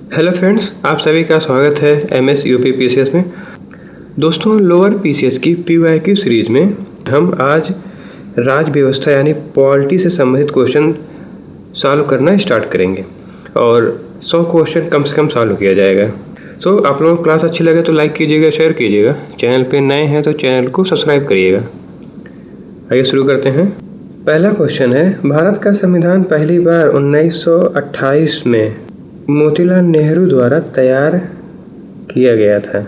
Hello friends, आप सभी का स्वागत है एमएस यूपी पीसीएस में। दोस्तों, लोअर पीसीएस की पीवाईक्यू सीरीज में हम आज राज्य व्यवस्था यानी पॉलिटी से संबंधित क्वेश्चन सॉल्व करना स्टार्ट करेंगे और 100 क्वेश्चन कम से कम सॉल्व किया जाएगा। तो आप लोगों को क्लास अच्छी लगे तो लाइक कीजिएगा, शेयर कीजिएगा। चैनल पे नए हैं तो चैनल को सब्सक्राइब करिएगा। आइए शुरू करते हैं। पहला क्वेश्चन है, भारत का संविधान पहली बार 1928 में मोतीलाल नेहरू द्वारा तैयार किया गया था।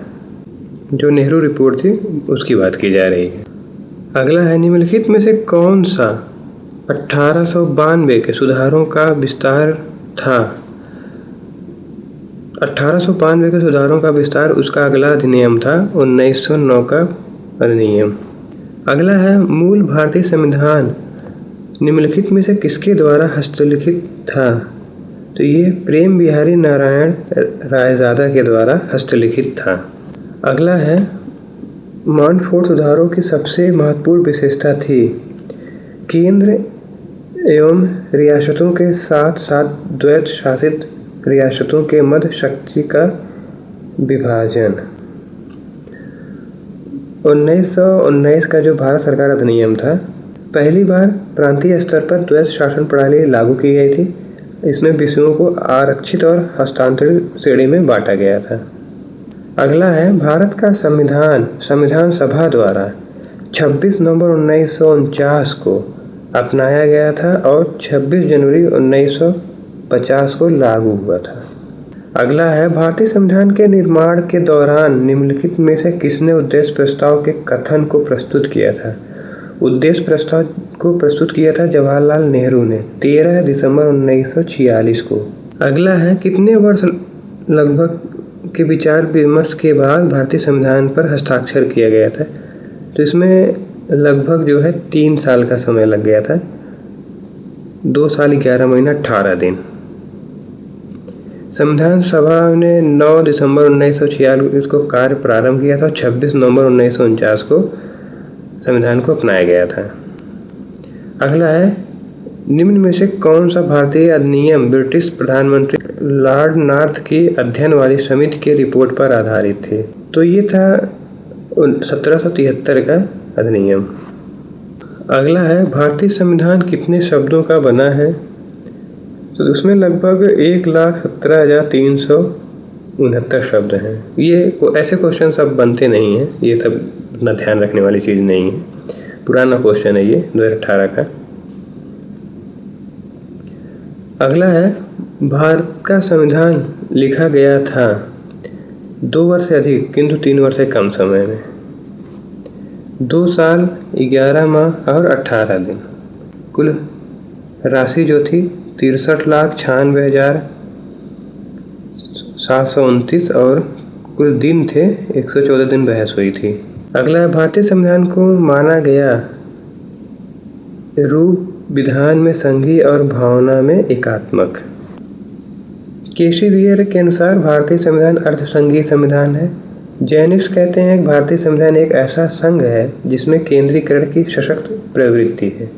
जो नेहरू रिपोर्ट थी उसकी बात की जा रही है। अगला है, निम्नलिखित में से कौन सा 1892 के सुधारों का विस्तार था? 1892 के सुधारों का विस्तार उसका अगला अधिनियम था, 1909 का अधिनियम। अगला है, मूल भारतीय संविधान निम्नलिखित में से किसके द्वारा हस्तलिखित था? तो ये प्रेम बिहारी नारायण रायजादा के द्वारा हस्तलिखित था। अगला है, मॉन्टफोर्ट सुधारों की सबसे महत्वपूर्ण विशेषता थी केंद्र एवं रियासतों के साथ साथ द्वैत शासित रियासतों के मध्य शक्ति का विभाजन। 1919 का जो भारत सरकार अधिनियम था, पहली बार प्रांतीय स्तर पर द्वैत शासन प्रणाली लागू की गई थी। इसमें विषयों को आरक्षित और हस्तांतरित श्रेणी में बांटा गया था। अगला है, भारत का संविधान सभा द्वारा 26 नवंबर 1949 को अपनाया गया था और 26 जनवरी 1950 को लागू हुआ था। अगला है, भारतीय संविधान के निर्माण के दौरान निम्नलिखित में से किसने उद्देश्य प्रस्ताव के कथन को प्रस्तुत किया था? उद्देश्य प्रस्ताव को प्रस्तुत किया था जवाहरलाल नेहरू ने 13 दिसंबर 1946 को। अगला है, कितने वर्ष लगभग के विचार विमर्श के बाद भारतीय संविधान पर हस्ताक्षर किया गया था? तो इसमें लगभग जो है 3 साल का समय लग गया था। 2 साल 11 महीना 18 दिन। संविधान सभा ने 9 दिसंबर 1946 को कार्य प्रारंभ किया था और 26 नवंबर 1949 को संविधान को अपनाया गया था। अगला है, निम्न में से कौन सा भारतीय अधिनियम ब्रिटिश प्रधानमंत्री लॉर्ड नॉर्थ की अध्ययन वाली समिति की रिपोर्ट पर आधारित थे? तो ये था 1773 का अधिनियम। अगला है, भारतीय संविधान कितने शब्दों का बना है? तो उसमें लगभग 1,17,369 शब्द हैं। ये ऐसे क्वेश्चन सब बनते नहीं हैं, ये सब इतना ध्यान रखने वाली चीज़ नहीं है। पुराना क्वेश्चन है ये, 2018 का। अगला है, भारत का संविधान लिखा गया था 2 वर्ष से अधिक किंतु 3 वर्ष से कम समय में। 2 साल 11 माह और 18 दिन। कुल राशि जो थी 63,96,729 और कुल दिन थे 114 दिन बहस हुई थी। अगला है, भारतीय संविधान को माना गया रूप विधान में संघीय और भावना में एकात्मक। केसी वियर के अनुसार भारतीय संविधान अर्धसंघीय संविधान है। जैनिक्स कहते हैं कि भारतीय संविधान एक ऐसा संघ है जिसमें केंद्रीकरण की सशक्त प्रवृत्ति है।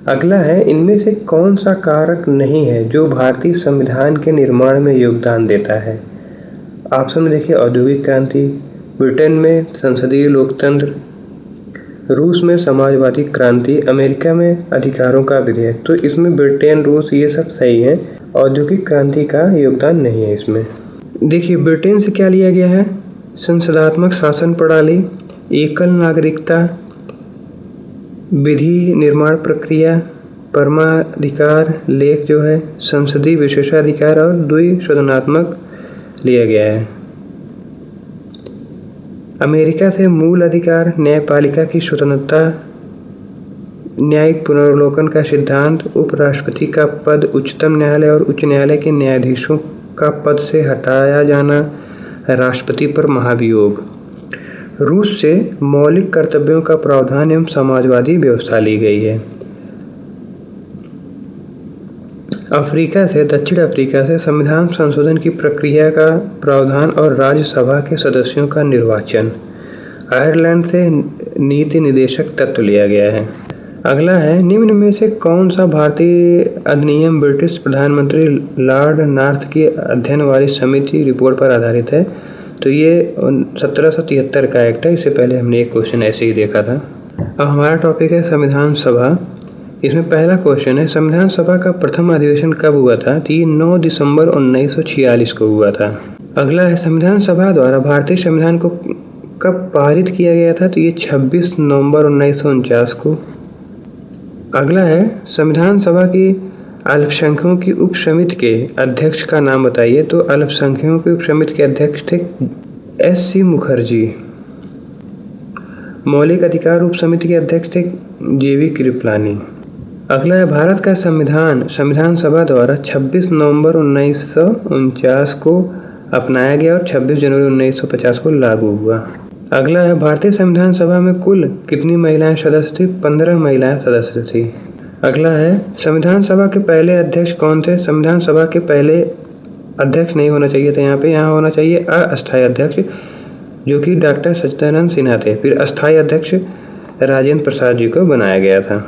अगला है, इनमें से कौन सा कारक नहीं है जो भारतीय संविधान के निर्माण में योगदान देता है? ऑप्शन में देखिए, औद्योगिक क्रांति, ब्रिटेन में संसदीय लोकतंत्र, रूस में समाजवादी क्रांति, अमेरिका में अधिकारों का विधेयक। तो इसमें ब्रिटेन, रूस ये सब सही है, औद्योगिक क्रांति का योगदान नहीं है इसमें। देखिए, ब्रिटेन से क्या लिया गया है? संसदात्मक शासन प्रणाली, एकल नागरिकता, विधि निर्माण प्रक्रिया, परमाधिकार लेख जो है, संसदीय विशेषाधिकार और द्विसदनात्मक लिया गया है। अमेरिका से मूल अधिकार, न्यायपालिका की स्वतंत्रता, न्यायिक पुनर्वलोकन का सिद्धांत, उपराष्ट्रपति का पद उच्चतम न्यायालय और उच्च न्यायालय के न्यायाधीशों का पद से हटाया जाना, राष्ट्रपति पर महाभियोग। रूस से मौलिक कर्तव्यों का प्रावधान एवं समाजवादी व्यवस्था ली गई है। अफ्रीका से दक्षिण अफ्रीका से संविधान संशोधन की प्रक्रिया का प्रावधान और राज्यसभा के सदस्यों का निर्वाचन। आयरलैंड से नीति निदेशक तत्व लिया गया है। अगला है, निम्न में से कौन सा भारतीय अधिनियम ब्रिटिश प्रधानमंत्री लॉर्ड नॉर्थ की अध्ययन वाली समिति रिपोर्ट पर आधारित है? तो ये 1773 का एक्ट है। इससे पहले हमने एक क्वेश्चन ऐसे ही देखा था। अब हमारा टॉपिक है संविधान सभा। इसमें पहला क्वेश्चन है, संविधान सभा का प्रथम अधिवेशन कब हुआ था? तो ये 9 दिसंबर 1946 को हुआ था। अगला है, संविधान सभा द्वारा भारतीय संविधान को कब पारित किया गया था? तो ये 26 नवंबर 1949 को। अगला है, संविधान सभा की अल्पसंख्यकों की उप समिति के अध्यक्ष का नाम बताइए। तो अल्पसंख्यकों की उप समिति के अध्यक्ष थे SC मुखर्जी। मौलिक अधिकार उप समिति के अध्यक्ष थे JV कृपलानी। अगला है, भारत का संविधान सभा द्वारा 26 नवंबर 1949 को अपनाया गया और 26 जनवरी 1950 को लागू हुआ। अगला है, भारतीय संविधान सभा में कुल कितनी महिलाएं सदस्य थी? 15 महिलाएं सदस्य थी। अगला है, संविधान सभा के पहले अध्यक्ष कौन थे? संविधान सभा के पहले अध्यक्ष नहीं होना चाहिए था यहाँ होना चाहिए अस्थायी अध्यक्ष, जो कि डॉक्टर सच्चिदानंद सिन्हा थे। फिर अस्थायी अध्यक्ष राजेंद्र प्रसाद जी को बनाया गया था।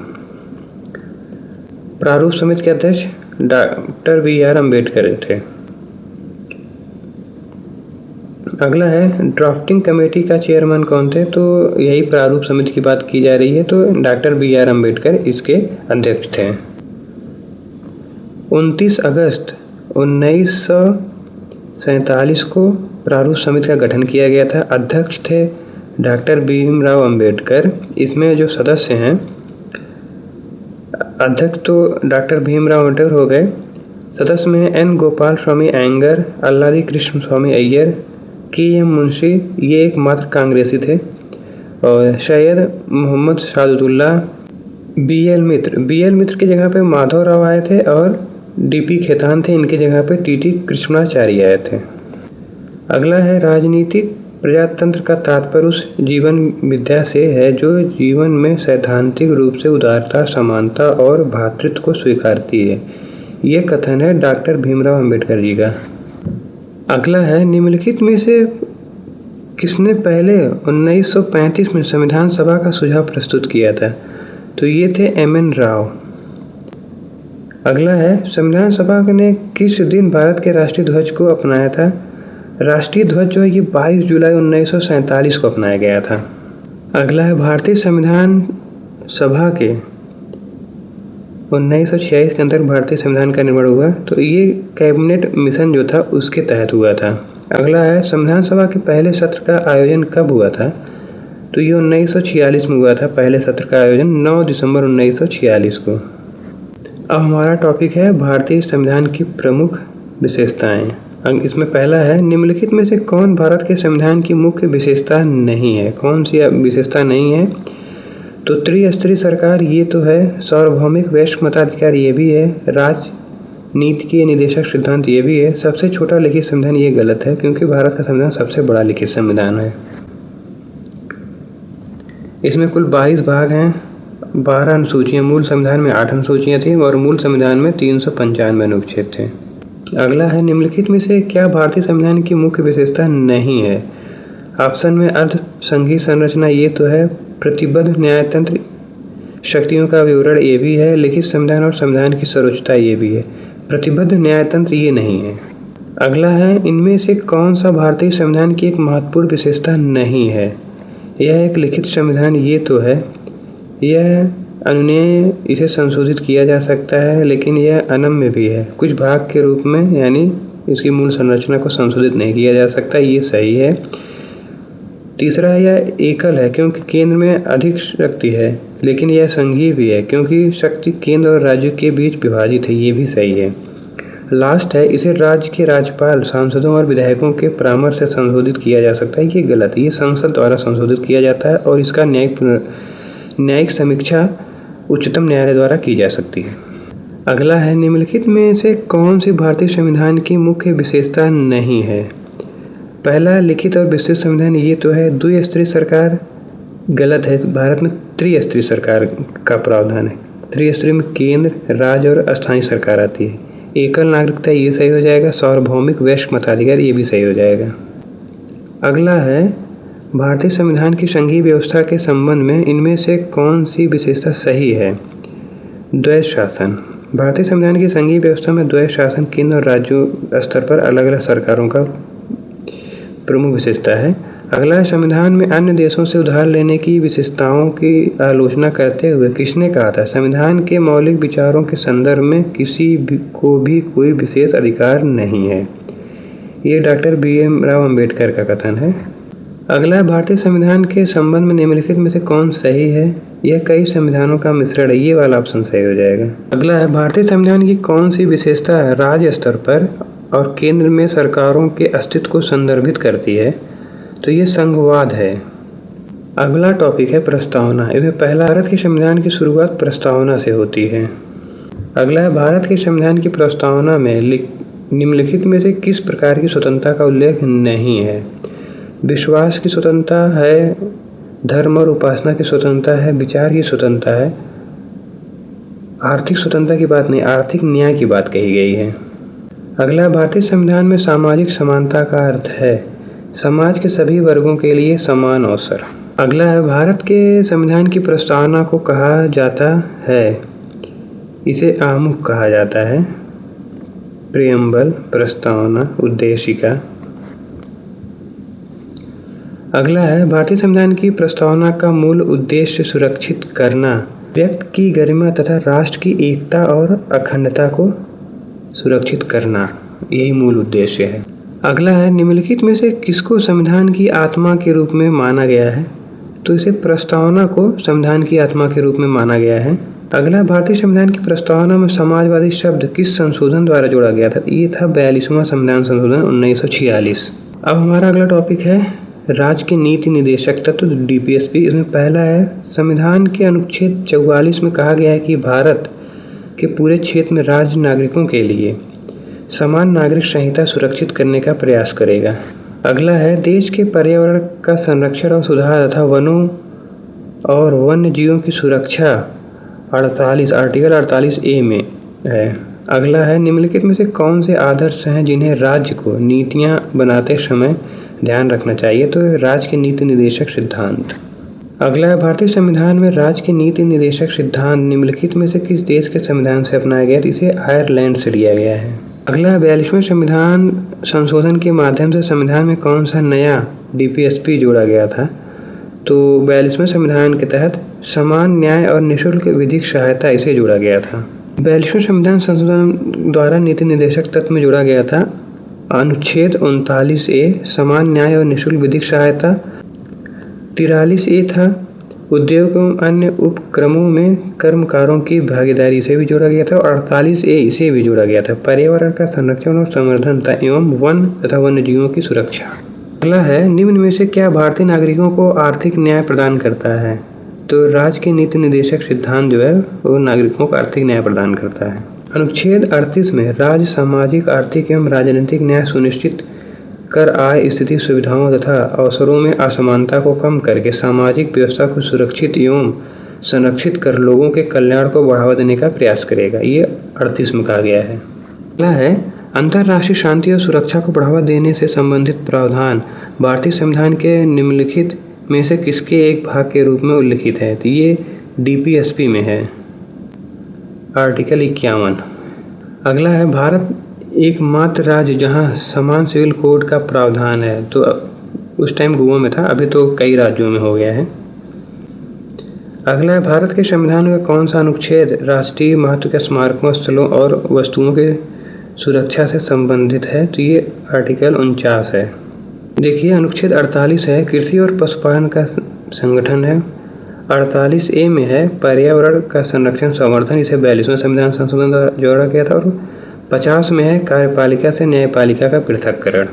प्रारूप समिति के अध्यक्ष डॉक्टर BR अम्बेडकर थे। अगला है, ड्राफ्टिंग कमेटी का चेयरमैन कौन थे? तो यही प्रारूप समिति की बात की जा रही है, तो डॉक्टर BR अम्बेडकर इसके अध्यक्ष थे। 29 अगस्त 1947 को प्रारूप समिति का गठन किया गया था। अध्यक्ष थे डॉक्टर भीमराव अम्बेडकर। इसमें जो सदस्य हैं, अध्यक्ष तो डॉक्टर भीमराव अम्बेडकर हो गए, सदस्य में N गोपाल स्वामी अयंगर, अल्लादी कृष्ण स्वामी अय्यर, KM मुंशी, ये एकमात्र कांग्रेसी थे, और सैयद मोहम्मद सादुल्ला, BL मित्र की जगह पे माधवराव आए थे, और DP खेतान थे, इनकी जगह पे TT कृष्णाचार्य आए थे। अगला है, राजनीतिक प्रजातंत्र का तात्पर्य उस जीवन विद्या से है जो जीवन में सैद्धांतिक रूप से उदारता, समानता और भ्रातृत्व को स्वीकारती है। ये कथन है डॉक्टर भीमराव अम्बेडकर जी का। अगला है, निम्नलिखित में से किसने पहले 1935 में संविधान सभा का सुझाव प्रस्तुत किया था? तो ये थे MN राव। अगला है, संविधान सभा ने किस दिन भारत के राष्ट्रीय ध्वज को अपनाया था? राष्ट्रीय ध्वज जो है ये 22 जुलाई 1947 को अपनाया गया था। अगला है, भारतीय संविधान सभा के 1946 के अंदर भारतीय संविधान का निर्माण हुआ, तो ये कैबिनेट मिशन जो था उसके तहत हुआ था। अगला है, संविधान सभा के पहले सत्र का आयोजन कब हुआ था? तो ये 1946 में हुआ था। पहले सत्र का आयोजन 9 दिसंबर 1946 को। अब हमारा टॉपिक है भारतीय संविधान की प्रमुख विशेषताएं। इसमें पहला है, निम्नलिखित में से कौन भारत के संविधान की मुख्य विशेषता नहीं है? कौन सी विशेषता नहीं है? तो त्रिस्तरीय सरकार ये तो है, सार्वभौमिक वैश्विक मताधिकार ये भी है, राजनीति के निदेशक सिद्धांत ये भी है, सबसे छोटा लिखित संविधान ये गलत है क्योंकि भारत का संविधान सबसे बड़ा लिखित संविधान है। इसमें कुल 22 भाग हैं, 12 अनुसूचियाँ। मूल संविधान में 8 अनुसूचियाँ थी और मूल संविधान में 395 अनुच्छेद थे। अगला है, निम्नलिखित में से क्या भारतीय संविधान की मुख्य विशेषता नहीं है? ऑप्शन में अर्ध संघीय संरचना ये तो है, प्रतिबद्ध न्यायतंत्र शक्तियों का विवरण ये भी है, लिखित संविधान और संविधान की सर्वोच्चता ये भी है, प्रतिबद्ध न्यायतंत्र ये नहीं है। अगला है, इनमें से कौन सा भारतीय संविधान की एक महत्वपूर्ण विशेषता नहीं है? यह एक लिखित संविधान ये तो है, यह अनुमेय इसे संशोधित किया जा सकता है, लेकिन यह अनम्य भी है, कुछ भाग के रूप में, यानी इसकी मूल संरचना को संशोधित नहीं किया जा सकता, ये सही है। तीसरा है, यह एकल है क्योंकि केंद्र में अधिक शक्ति है, लेकिन यह संघीय भी है क्योंकि शक्ति केंद्र और राज्य के बीच विभाजित है, ये भी सही है। लास्ट है, इसे राज्य के राज्यपाल, सांसदों और विधायकों के परामर्श से संशोधित किया जा सकता है, ये गलत है, ये संसद द्वारा संशोधित किया जाता है और इसका न्यायिक समीक्षा उच्चतम न्यायालय द्वारा की जा सकती है। अगला है, निम्नलिखित में से कौन सी भारतीय संविधान की मुख्य विशेषता नहीं है? पहला, लिखित और विस्तृत संविधान ये तो है, द्विस्तरीय सरकार गलत है, भारत में त्रिस्तरीय सरकार का प्रावधान है, त्रिस्तरीय में केंद्र, राज्य और स्थानीय सरकार आती है। एकल नागरिकता ये सही हो जाएगा, सार्वभौमिक वैश्विक मताधिकार ये भी सही हो जाएगा। अगला है, भारतीय संविधान की संघीय व्यवस्था के संबंध में इनमें से कौन सी विशेषता सही है? द्वैध शासन। भारतीय संविधान की संघीय व्यवस्था में द्वैध शासन केंद्र और राज्यों स्तर पर अलग अलग सरकारों का प्रमुख विशेषता है। अगला है, संविधान में अन्य देशों से उधार लेने की विशेषताओं की आलोचना करते हुए किसने कहा था? संविधान के मौलिक विचारों के संदर्भ में किसी को भी कोई विशेष अधिकार नहीं है। ये डॉक्टर BM राव अम्बेडकर का कथन है। अगला है, भारतीय संविधान के संबंध में निम्नलिखित में से कौन सही है? यह कई संविधानों का मिश्रण है। ये वाला ऑप्शन सही हो जाएगा। अगला है, भारतीय संविधान की कौन सी विशेषता राज्य स्तर पर और केंद्र में सरकारों के अस्तित्व को संदर्भित करती है? तो ये संघवाद है। अगला टॉपिक है प्रस्तावना। इसमें पहला, भारत के संविधान की शुरुआत प्रस्तावना से होती है। अगला है, भारत के संविधान की प्रस्तावना में निम्नलिखित में से किस प्रकार की स्वतंत्रता का उल्लेख नहीं है? विश्वास की स्वतंत्रता है, धर्म और उपासना की स्वतंत्रता है, विचार की स्वतंत्रता है, आर्थिक स्वतंत्रता की बात नहीं, आर्थिक न्याय की बात कही गई है। अगला, भारतीय संविधान में सामाजिक समानता का अर्थ है समाज के सभी वर्गों के लिए समान अवसर। अगला है, भारत के संविधान की प्रस्तावना को कहा जाता है, इसे आमुख कहा जाता है, प्रियम्बल, प्रस्तावना, उद्देशिका। अगला है, भारतीय संविधान की प्रस्तावना का मूल उद्देश्य सुरक्षित करना, व्यक्ति की गरिमा तथा राष्ट्र की एकता और अखंडता को सुरक्षित करना, यही मूल उद्देश्य है। अगला है, निम्नलिखित में से किसको संविधान की आत्मा के रूप में माना गया है? तो इसे प्रस्तावना को संविधान की आत्मा के रूप में माना गया है। अगला, भारतीय संविधान की प्रस्तावना में समाजवादी शब्द किस संशोधन द्वारा जोड़ा गया था? ये था 42वां संविधान संशोधन 1946। अब हमारा अगला टॉपिक है राज्य के नीति निदेशक तत्व, DPSP। इसमें पहला है, संविधान के अनुच्छेद 44 में कहा गया है कि भारत के पूरे क्षेत्र में राज्य नागरिकों के लिए समान नागरिक संहिता सुरक्षित करने का प्रयास करेगा। अगला है, देश के पर्यावरण का संरक्षण और सुधार तथा वनों और वन्य जीवों की सुरक्षा आर्टिकल 48A में है। अगला है, निम्नलिखित में से कौन से आदर्श हैं जिन्हें राज्य को नीतियां बनाते समय ध्यान रखना चाहिए? तो राज्य के नीति निदेशक सिद्धांत। अगला है, भारतीय संविधान में राज्य के नीति निदेशक सिद्धांत निम्नलिखित में से किस देश के संविधान से अपनाया गया? इसे आयरलैंड से लिया गया है। अगला, 42वें संविधान संशोधन के माध्यम से संविधान में कौन सा नया DPSP जोड़ा गया था? तो 42वें संविधान के तहत समान न्याय और निःशुल्क विधिक सहायता, इसे जोड़ा गया था। 42वें संविधान संशोधन द्वारा नीति निदेशक तत्व में जोड़ा गया था अनुच्छेद 39A समान न्याय और निःशुल्क विधिक सहायता। 43A था उद्योग एवं अन्य उपक्रमों में कर्मकारों की भागीदारी से भी जोड़ा गया था और 48A इसे भी जोड़ा गया था पर्यावरण का संरक्षण और संवर्धन एवं वन तथा वन्य जीवों की सुरक्षा। अगला है, निम्न में से क्या भारतीय नागरिकों को आर्थिक न्याय प्रदान करता है? तो राज्य के नीति निदेशक सिद्धांत जो है वो नागरिकों को आर्थिक न्याय प्रदान करता है। अनुच्छेद 38 में राज्य सामाजिक, आर्थिक एवं राजनीतिक न्याय सुनिश्चित कर आय, स्थिति, सुविधाओं तथा अवसरों में असमानता को कम करके सामाजिक व्यवस्था को सुरक्षित एवं संरक्षित कर लोगों के कल्याण को बढ़ावा देने का प्रयास करेगा। ये 38 में कहा गया है। अगला है, अंतर्राष्ट्रीय शांति और सुरक्षा को बढ़ावा देने से संबंधित प्रावधान भारतीय संविधान के निम्नलिखित में से किसके एक भाग के रूप में उल्लिखित है? तो ये DPSP में है, आर्टिकल 51। अगला है, भारत एकमात्र राज्य जहां समान सिविल कोड का प्रावधान है। तो उस टाइम गोवा में था, अभी तो कई राज्यों में हो गया है। अगला है, भारत के संविधान का कौन सा अनुच्छेद राष्ट्रीय महत्व के स्मारकों, स्थलों और वस्तुओं के सुरक्षा से संबंधित है? तो ये आर्टिकल 49 है। देखिए, अनुच्छेद 48 है कृषि और पशुपालन का संगठन है। 48A में है पर्यावरण का संरक्षण संवर्धन, इसे 42वें संविधान संशोधन द्वारा जोड़ा गया था। और 50 में है कार्यपालिका से न्यायपालिका का पृथक्करण।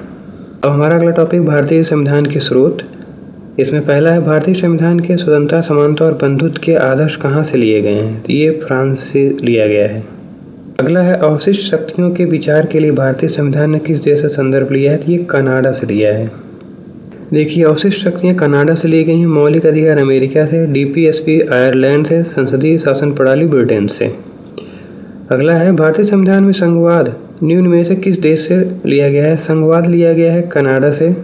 अब हमारा अगला टॉपिक भारतीय संविधान के स्रोत। इसमें पहला है, भारतीय संविधान के स्वतंत्रता, समानता और बंधुत्व के आदर्श कहाँ से लिए गए हैं? तो ये फ्रांस से लिया गया है। अगला है, अवशिष्ट शक्तियों के विचार के लिए भारतीय संविधान ने किस देश से संदर्भ लिया है? तो ये कनाडा से लिया है। देखिए, अवशिष्ट शक्तियाँ कनाडा से ली गई हैं, मौलिक अधिकार अमेरिका से, DPSP आयरलैंड से, संसदीय शासन प्रणाली ब्रिटेन से। अगला है, भारतीय संविधान में संघवाद निम्न में से किस देश से लिया गया है? संघवाद लिया गया है कनाडा से।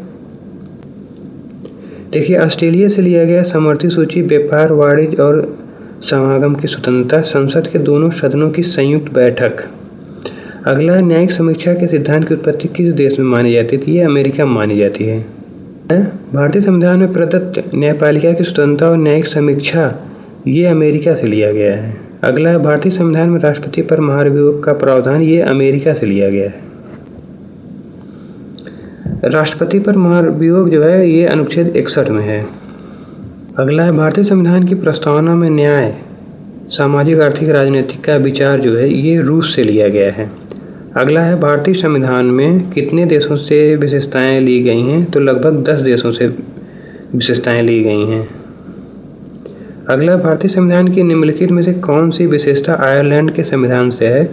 देखिए, ऑस्ट्रेलिया से लिया गया समवर्ती सूची व्यापार, वाणिज्य और समागम की स्वतंत्रता, संसद के दोनों सदनों की संयुक्त बैठक। अगला, न्यायिक समीक्षा के सिद्धांत की उत्पत्ति किस देश में मानी जाती थी? ये अमेरिका में मानी जाती है। भारतीय संविधान में प्रदत्त न्यायपालिका की स्वतंत्रता और न्यायिक समीक्षा, ये अमेरिका से लिया गया है। अगला, भारतीय संविधान में राष्ट्रपति पर महाभियोग का प्रावधान, ये अमेरिका से लिया गया है। राष्ट्रपति पर महाभियोग जो है ये अनुच्छेद 61 में है। अगला है, भारतीय संविधान की प्रस्तावना में न्याय, सामाजिक, आर्थिक, राजनीतिक का विचार जो है ये रूस से लिया गया है। अगला है, भारतीय संविधान में कितने देशों से विशेषताएं ली गई हैं? तो लगभग 10 देशों से विशेषताएं ली गई हैं। अगला, भारतीय संविधान की निम्नलिखित में से कौन सी विशेषता आयरलैंड के संविधान से है?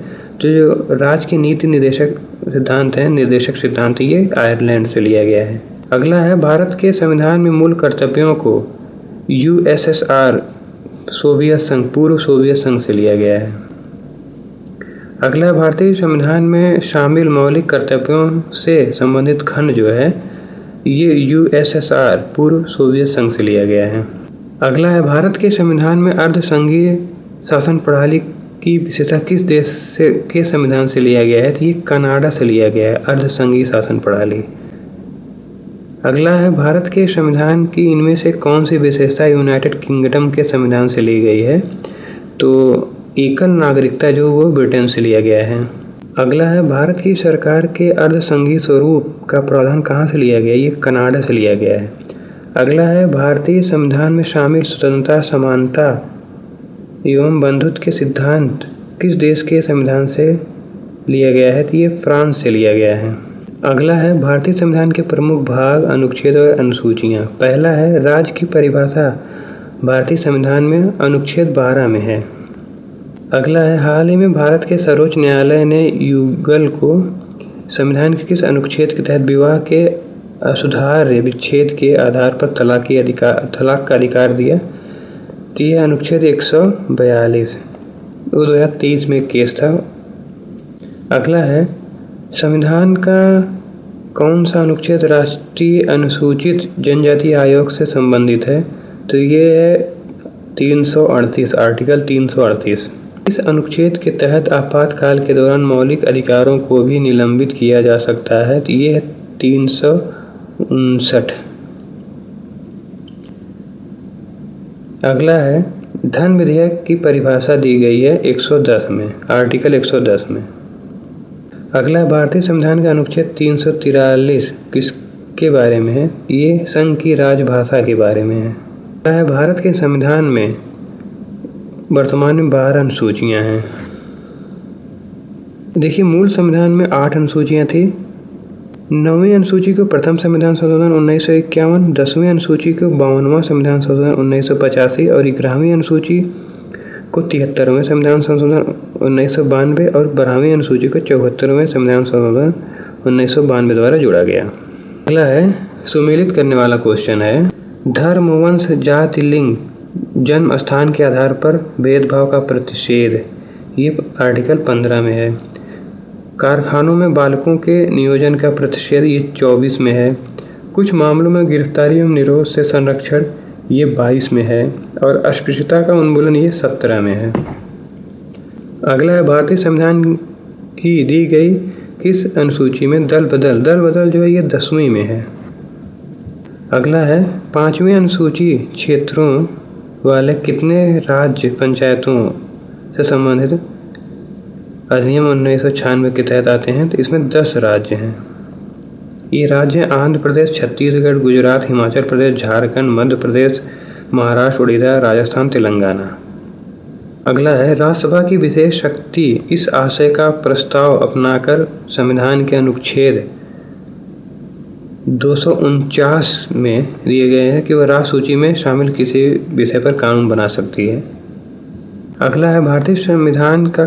तो जो राज्य की नीति निर्देशक सिद्धांत ये आयरलैंड से लिया गया है। अगला है, भारत के संविधान में मूल कर्तव्यों को यूएसएसआर, सोवियत संघ, पूर्व सोवियत संघ से लिया गया है। अगला, भारतीय संविधान में शामिल मौलिक कर्तव्यों से संबंधित खंड जो है ये यूएसएसआर, पूर्व सोवियत संघ से लिया गया है। अगला है, भारत के संविधान में अर्धसंघीय शासन प्रणाली की विशेषता किस देश से के संविधान से लिया गया है? तो ये कनाडा से लिया गया है, अर्धसंघीय शासन प्रणाली। अगला है, भारत के संविधान की इनमें से कौन सी विशेषता यूनाइटेड किंगडम के संविधान से ली गई है? तो एकल नागरिकता जो वो ब्रिटेन से लिया गया है। अगला है, भारत की सरकार के अर्धसंघीय स्वरूप का प्रावधान कहाँ से लिया गया है? ये कनाडा से लिया गया है। अगला है, भारतीय संविधान में शामिल स्वतंत्रता, समानता एवं बंधुत्व के सिद्धांत किस देश के संविधान से लिया गया है? तो ये फ्रांस से लिया गया है। अगला है, भारतीय संविधान के प्रमुख भाग, अनुच्छेद और अनुसूचियाँ। पहला है, राज्य की परिभाषा भारतीय संविधान में अनुच्छेद 12 में है। अगला है, हाल ही में भारत के सर्वोच्च न्यायालय ने युगल को संविधान के किस अनुच्छेद के तहत विवाह के असुधार्य विच्छेद के आधार पर तलाक का अधिकार दिया? तो यह अनुच्छेद 142, वो 2023 में केस था। अगला है, संविधान का कौन सा अनुच्छेद राष्ट्रीय अनुसूचित जनजाति आयोग से संबंधित है? तो ये है 338, आर्टिकल 338। इस अनुच्छेद के तहत आपातकाल के दौरान मौलिक अधिकारों को भी निलंबित किया जा सकता है। तो ये है 359। अगला है, धन विधेयक की परिभाषा दी गई है 110 में, आर्टिकल 110 में। अगला, भारतीय संविधान का अनुच्छेद 343 किसके बारे में है? ये संघ की राजभाषा के बारे में है। अगला है, भारत के संविधान में वर्तमान में 12 अनुसूचियाँ हैं। देखिए, मूल संविधान में 8 अनुसूचियाँ थी। 9वीं अनुसूची को प्रथम संविधान संशोधन 1951, 10वीं अनुसूची को 52वां संविधान संशोधन 1985 और 11वीं अनुसूची को 73वें संविधान संशोधन 1992 और 12वीं अनुसूची को 74वें संविधान संशोधन 1992 द्वारा जोड़ा गया। अगला है, सुमेलित करने वाला क्वेश्चन है, धर्म, वंश, जाति, लिंग, जन्म स्थान के आधार पर भेदभाव का प्रतिषेध, ये आर्टिकल 15 में है। कारखानों में बालकों के नियोजन का प्रतिषेध, ये 24 में है। कुछ मामलों में गिरफ्तारी एवं निरोध से संरक्षण, ये 22 में है। और अस्पृश्यता का उन्मूलन, ये 17 में है। अगला है, भारतीय संविधान की दी गई किस अनुसूची में दल बदल जो है ये 10वीं में है। अगला है, 5वीं अनुसूची क्षेत्रों वाले कितने राज्य पंचायतों से संबंधित अधिनियम 1996 के तहत आते हैं? तो इसमें 10 राज्य हैं। ये राज्य आंध्र प्रदेश, छत्तीसगढ़, गुजरात, हिमाचल प्रदेश, झारखंड, मध्य प्रदेश, महाराष्ट्र, उड़ीसा, राजस्थान, तेलंगाना। अगला है, राज्यसभा की विशेष शक्ति इस आशय का प्रस्ताव अपनाकर संविधान के अनुच्छेद 249 में दिए गए हैं कि वह राज्य सूची में शामिल किसी विषय पर कानून बना सकती है। अगला है, भारतीय संविधान का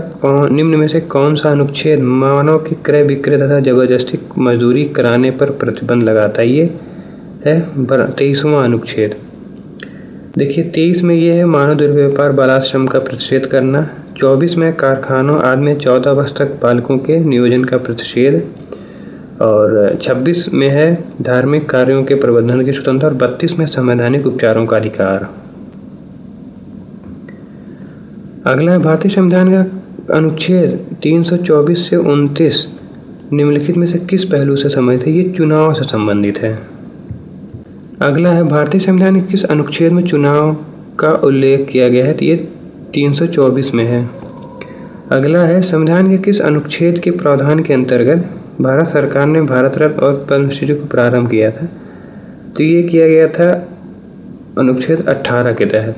निम्न में से कौन सा अनुच्छेद मानव के क्रय विक्रय तथा जबरदस्ती मजदूरी कराने पर प्रतिबंध लगाता है? ये है 23वां अनुच्छेद। देखिए, 23 में ये है मानव दुर्व्यापार, बालाश्रम का प्रतिषेध करना। 24 में कारखानों आदि में 14 वर्ष तक बालकों के नियोजन का प्रतिषेध। और 26 में है धार्मिक कार्यों के प्रबंधन की स्वतंत्रता और 32 में संवैधानिक उपचारों का अधिकार। अगला है भारतीय संविधान का अनुच्छेद 324 से 29 निम्नलिखित में से किस पहलू से संबंधित है? ये चुनाव से संबंधित है। अगला है भारतीय संविधान के किस अनुच्छेद में चुनाव का उल्लेख किया गया है? तो ये 324 में है। अगला है संविधान के किस अनुच्छेद के प्रावधान के अंतर्गत भारत सरकार ने भारत रत्न और पद्मश्री को प्रारंभ किया था? तो ये किया गया था अनुच्छेद 18 के तहत।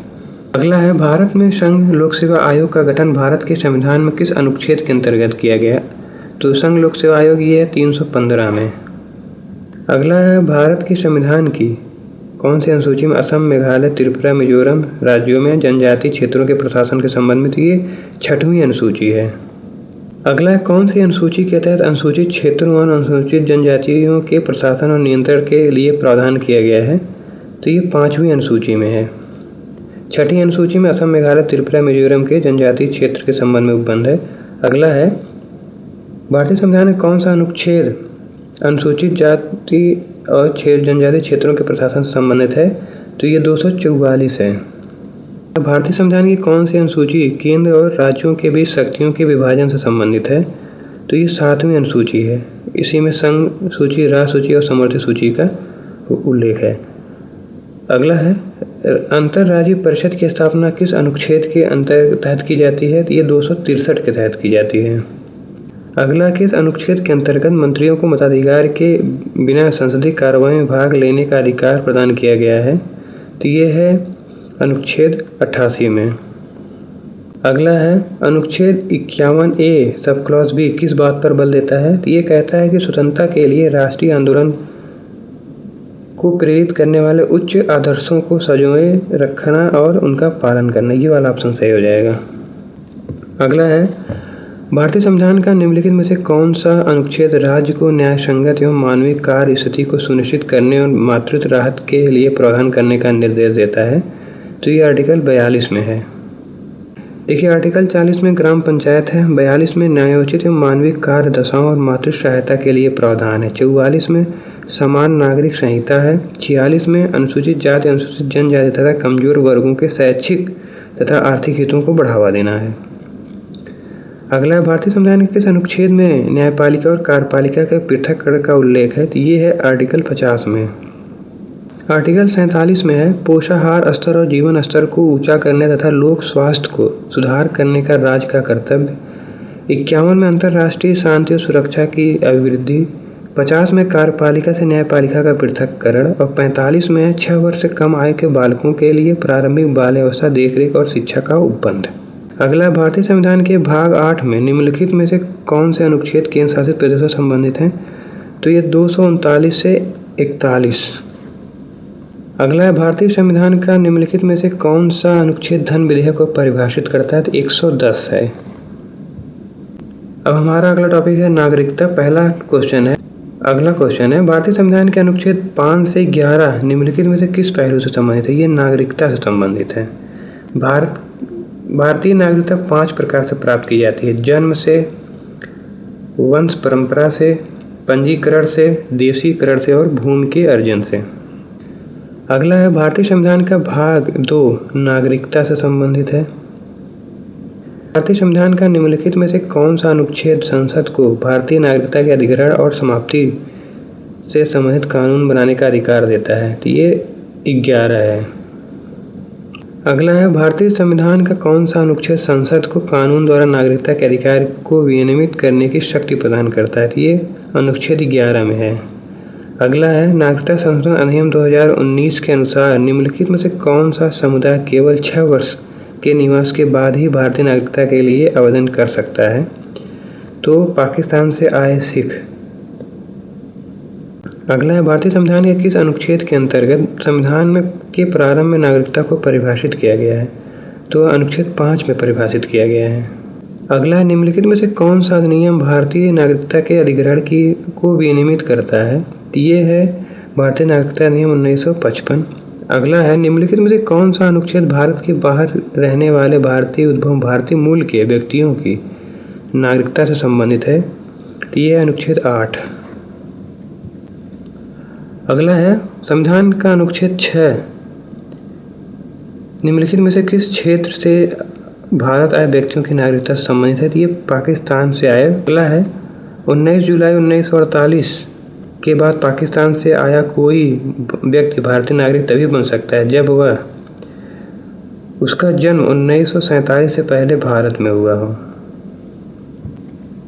अगला है भारत में संघ लोक सेवा आयोग का गठन भारत के संविधान में किस अनुच्छेद के अंतर्गत किया गया? तो संघ लोक सेवा आयोग ये है 315 में। अगला है भारत के संविधान की कौन सी अनुसूची में असम, मेघालय, त्रिपुरा, मिजोरम राज्यों में जनजातीय क्षेत्रों के प्रशासन के संबंध में? तो ये 6वीं अनुसूची है। अगला है कौन सी अनुसूची के तहत अनुसूचित क्षेत्रों और अनुसूचित जनजातियों के प्रशासन और नियंत्रण के लिए प्रावधान किया गया है? तो ये 5वीं अनुसूची में है। 6ठी अनुसूची में असम, मेघालय, त्रिपुरा, मिजोरम के जनजातीय क्षेत्र के संबंध में उपबंध है। अगला है भारतीय संविधान में कौन सा अनुच्छेद अनुसूचित जाति और जनजातीय क्षेत्रों के प्रशासन से संबंधित है? तो ये 244 है। भारतीय संविधान की कौन सी अनुसूची केंद्र और राज्यों के बीच शक्तियों के विभाजन से संबंधित है? तो ये 7वीं अनुसूची है। इसी में संघ सूची, राज्य सूची और समवर्ती सूची का उल्लेख है। अगला है अंतर्राज्यीय परिषद की स्थापना किस अनुच्छेद के तहत की जाती है? तो ये 263 के तहत की जाती है। अगला किस अनुच्छेद के अंतर्गत मंत्रियों को मताधिकार के बिना संसदीय कार्रवाई में भाग लेने का अधिकार प्रदान किया गया है? तो ये है अनुच्छेद 88 में। अगला है अनुच्छेद 51A सब क्लॉज बी किस बात पर बल देता है? तो ये कहता है कि स्वतंत्रता के लिए राष्ट्रीय आंदोलन को प्रेरित करने वाले उच्च आदर्शों को संजोए रखना और उनका पालन करना। ये वाला ऑप्शन सही हो जाएगा। अगला है भारतीय संविधान का निम्नलिखित में से कौन सा अनुच्छेद राज्य को न्याय संगत एवं मानवीय कार्य स्थिति को सुनिश्चित करने और मातृत्व राहत के लिए प्रावधान करने का निर्देश देता है? तो ये आर्टिकल 42 में है। देखिए आर्टिकल 40 में ग्राम पंचायत है, 42 में न्यायोचित एवं मानवीय कार्य दशाओं और मातृत्व सहायता के लिए प्रावधान है, 44 में समान नागरिक संहिता है, 46 में अनुसूचित जाति, अनुसूचित जनजाति तथा कमजोर वर्गों के शैक्षिक तथा आर्थिक हितों को बढ़ावा देना है। अगला भारतीय संविधान के किस अनुच्छेद में न्यायपालिका और कार्यपालिका के पृथक्करण का उल्लेख है? तो ये है आर्टिकल 50 में। आर्टिकल 47 में है पोषाहार स्तर और जीवन स्तर को ऊंचा करने तथा लोक स्वास्थ्य को सुधार करने का राज्य का कर्तव्य। 51 में अंतर्राष्ट्रीय शांति और सुरक्षा की अभिवृद्धि। 50 में कार्यपालिका से न्यायपालिका का पृथक्करण और 45 में 6 वर्ष से कम आयु के बालकों के लिए प्रारंभिक बाल अवस्था देखरेख और शिक्षा का उपबंध। अगला भारतीय संविधान के भाग 8 में निम्नलिखित में से कौन से अनुच्छेद केंद्र शासित प्रदेशों से संबंधित हैं? तो ये 239 से 41। अगला है भारतीय संविधान का निम्नलिखित में से कौन सा अनुच्छेद धन विधेयक को परिभाषित करता है? तो 110 है। अब हमारा अगला टॉपिक है नागरिकता। पहला क्वेश्चन है, अगला क्वेश्चन है भारतीय संविधान के अनुच्छेद 5 से 11 निम्नलिखित में से किस पहलू से संबंधित है? ये नागरिकता से संबंधित है। भारतीय नागरिकता 5 प्रकार से प्राप्त की जाती है: जन्म से, वंश परंपरा से, पंजीकरण से, देशीकरण से और भूमि के अर्जन से। अगला है भारतीय संविधान का भाग 2 नागरिकता से संबंधित है। भारतीय संविधान का निम्नलिखित में से कौन सा अनुच्छेद संसद को भारतीय नागरिकता के अधिग्रहण और समाप्ति से संबंधित कानून बनाने का अधिकार देता है? तो ये 11 है। अगला है भारतीय संविधान का कौन सा अनुच्छेद संसद को कानून द्वारा नागरिकता के अधिकार को विनियमित करने की शक्ति प्रदान करता है? तो ये अनुच्छेद 11 में है। अगला है नागरिकता संशोधन अधिनियम 2019 के अनुसार निम्नलिखित में से कौन सा समुदाय केवल 6 वर्ष के निवास के बाद ही भारतीय नागरिकता के लिए आवेदन कर सकता है? तो पाकिस्तान से आए सिख। अगला है भारतीय संविधान के किस अनुच्छेद के अंतर्गत संविधान में के प्रारंभ में नागरिकता को परिभाषित किया गया है? तो अनुच्छेद 5 में परिभाषित किया गया है। अगला है निम्नलिखित में से कौन सा अधिनियम भारतीय नागरिकता के अधिग्रहण को विनियमित करता है? ये है भारतीय नागरिकता अधिनियम 1955। अगला है निम्नलिखित में से कौन सा अनुच्छेद भारत के बाहर रहने वाले भारतीय उद्भव भारतीय मूल के व्यक्तियों की नागरिकता से संबंधित है? ये अनुच्छेद 8। अगला है संविधान का अनुच्छेद 6 निम्नलिखित में से किस क्षेत्र से भारत आए व्यक्तियों की नागरिकता से संबंधित है? तो ये पाकिस्तान से आए। अगला है 19 जुलाई 1948 के बाद पाकिस्तान से आया कोई व्यक्ति भारतीय नागरिक तभी बन सकता है जब वह उसका जन्म 1947 से पहले भारत में हुआ हो।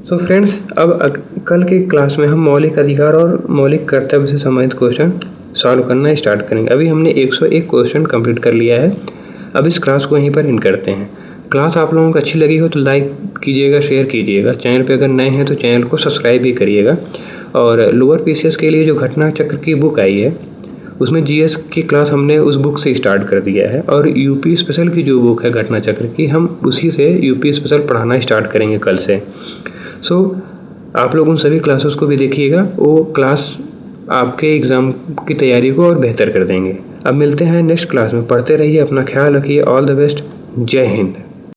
सो फ्रेंड्स, अब कल की क्लास में हम मौलिक अधिकार और मौलिक कर्तव्य से संबंधित क्वेश्चन सॉल्व करना स्टार्ट करेंगे। अभी हमने 101 क्वेश्चन कंप्लीट कर लिया है। अब इस क्लास को यहीं पर एंड करते हैं। क्लास आप लोगों को अच्छी लगी हो तो लाइक कीजिएगा, शेयर कीजिएगा। चैनल पे अगर नए हैं तो चैनल को सब्सक्राइब भी करिएगा। और लोअर पीसीएस के लिए जो घटना चक्र की बुक आई है उसमें जीएस की क्लास हमने उस बुक से स्टार्ट कर दिया है। और यूपी स्पेशल की जो बुक है घटना चक्र की, हम उसी से यूपी स्पेशल पढ़ाना स्टार्ट करेंगे कल से। सो आप लोग उन सभी क्लासेस को भी देखिएगा, वो क्लास आपके एग्ज़ाम की तैयारी को और बेहतर कर देंगे। अब मिलते हैं नेक्स्ट क्लास में। पढ़ते रहिए, अपना ख्याल रखिए। All the best. जय हिंद।